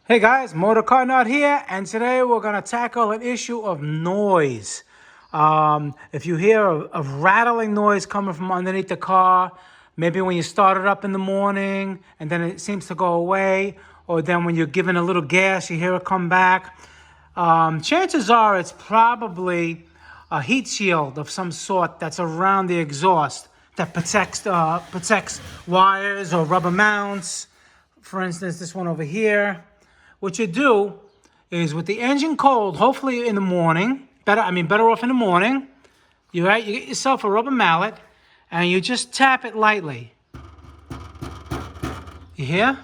Hey guys, Motorcarnut here, and today we're going to tackle an issue of noise. If you hear a rattling noise coming from underneath the car, maybe when you start it up in the morning and then it seems to go away, or then when you're giving a little gas, you hear it come back, chances are it's probably a heat shield of some sort that's around the exhaust that protects wires or rubber mounts. For instance, this one over here. What you do is with the engine cold, hopefully in the morning, better off in the morning, you get yourself a rubber mallet and you just tap it lightly. You hear?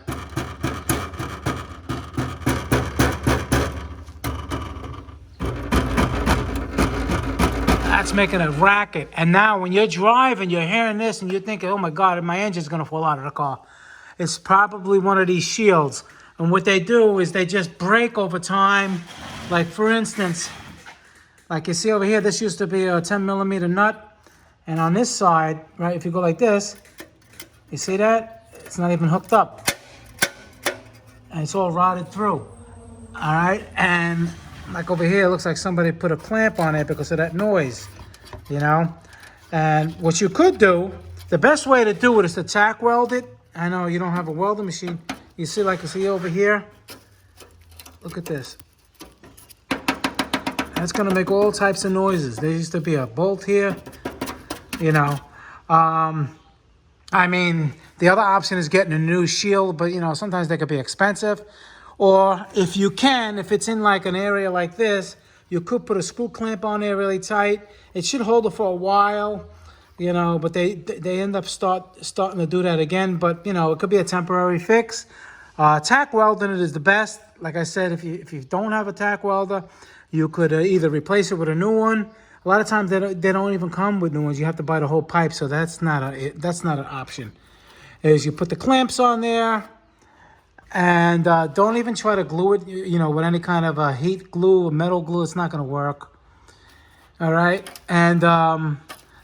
That's making a racket. And now when you're driving, you're hearing this and you're thinking, oh my God, my engine's gonna fall out of the car. It's probably one of these shields. And what they do is they just break over time. Like for instance, like you see over here, this used to be a 10mm nut. And on this side, right, if you go like this, you see that? It's not even hooked up. And it's all rotted through. All right, and like over here, it looks like somebody put a clamp on it because of that noise, you know? And what you could do, the best way to do it is to tack weld it. I know you don't have a welding machine. You see, like you see over here, look at this. That's gonna make all types of noises. There used to be a bolt here, you know. I mean, the other option is getting a new shield, but you know, sometimes they could be expensive. Or if you can, if it's in like an area like this, you could put a screw clamp on there really tight. It should hold it for a while, you know, but they end up starting to do that again. But you know, it could be a temporary fix. Tack welding it is the best. Like I said, if you don't have a tack welder, you could either replace it with a new one. A lot of times they don't even come with new ones. You have to buy the whole pipe, so that's not an option. Is you put the clamps on there, and don't even try to glue it. You know, with any kind of a heat glue or metal glue, it's not going to work. All right, and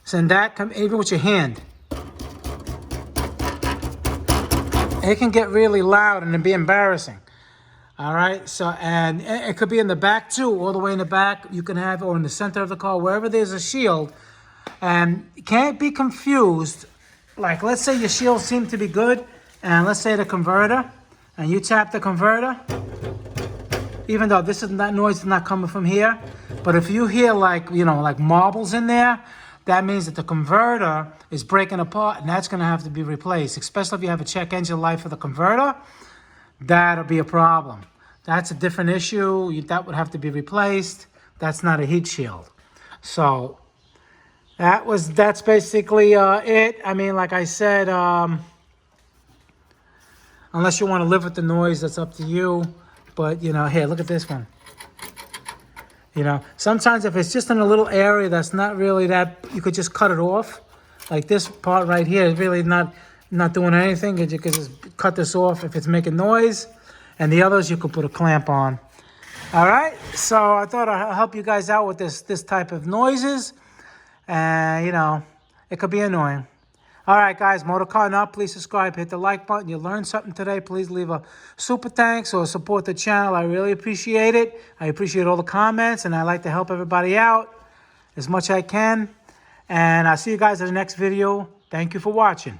send that even with your hand. It can get really loud and it'd be embarrassing. All right, so, and it could be in the back too, all the way in the back. You can have, or in the center of the car, wherever there's a shield. And it can't be confused. Like, let's say your shield seemed to be good, and let's say the converter, and you tap the converter, even though that noise is not coming from here. But if you hear like, you know, like marbles in there, that means that the converter is breaking apart, and that's going to have to be replaced, especially if you have a check engine light for the converter. That'll be a problem. That's a different issue. That would have to be replaced. That's not a heat shield. So that's basically it. I mean, like I said, unless you want to live with the noise, that's up to you. But, you know, here, look at this one. You know, sometimes if it's just in a little area that's not really that, you could just cut it off. Like this part right here is really not doing anything. You could just cut this off if it's making noise. And the others you could put a clamp on. All right, so I thought I'd help you guys out with this type of noises. And, you know, it could be annoying. All right, guys, Motorcarnut, please subscribe, hit the like button. You learned something today. Please leave a super thanks or support the channel. I really appreciate it. I appreciate all the comments, and I like to help everybody out as much as I can. And I'll see you guys in the next video. Thank you for watching.